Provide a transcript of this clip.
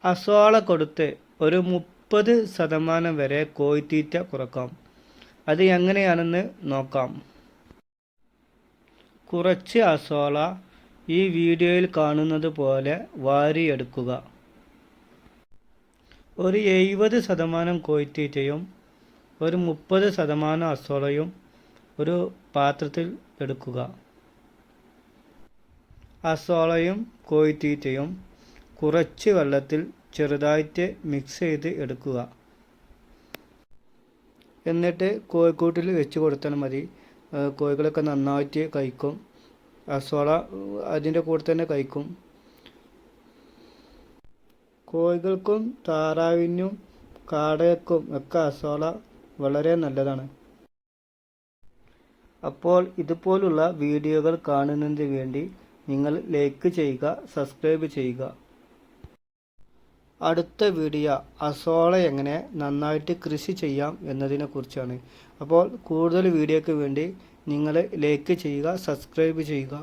Azolla കൊടുത്ത് ഒരു 30% വരെ കോഴിത്തീറ്റ കുറക്കാം. അത് എങ്ങനെയാണെന്ന് നോക്കാം. കുറച്ച് അസോള ഈ വീഡിയോയിൽ കാണുന്നത് പോലെ വാരിയെടുക്കുക. ഒരു 70% കോഴിത്തീറ്റയും ഒരു 30% അസോളയും ഒരു പാത്രത്തിൽ എടുക്കുക. അസോളയും കോഴിത്തീറ്റയും കുറച്ച് വെള്ളത്തിൽ ചെറുതായിട്ട് മിക്സ് ചെയ്ത് എടുക്കുക. എന്നിട്ട് കോഴിക്കൂട്ടിൽ വെച്ച് കൊടുത്താൽ മതി. കോഴികളൊക്കെ നന്നായിട്ട് കഴിക്കും. അസോള അതിൻ്റെ കൂടെ തന്നെ കഴിക്കും. കോഴികൾക്കും താറാവിനും കാടയ്ക്കും ഒക്കെ അസോള വളരെ നല്ലതാണ്. അപ്പോൾ ഇതുപോലുള്ള വീഡിയോകൾ കാണുന്നതിന് വേണ്ടി നിങ്ങൾ ലൈക്ക് ചെയ്യുക, സബ്സ്ക്രൈബ് ചെയ്യുക. അടുത്ത വീഡിയോ അസോള എങ്ങനെ നന്നായിട്ട് കൃഷി ചെയ്യാം എന്നതിനെ കുറിച്ചാണ്. അപ്പോൾ കൂടുതൽ വീഡിയോയ്ക്ക് വേണ്ടി നിങ്ങൾ ലൈക്ക് ചെയ്യുക, സബ്സ്ക്രൈബ് ചെയ്യുക.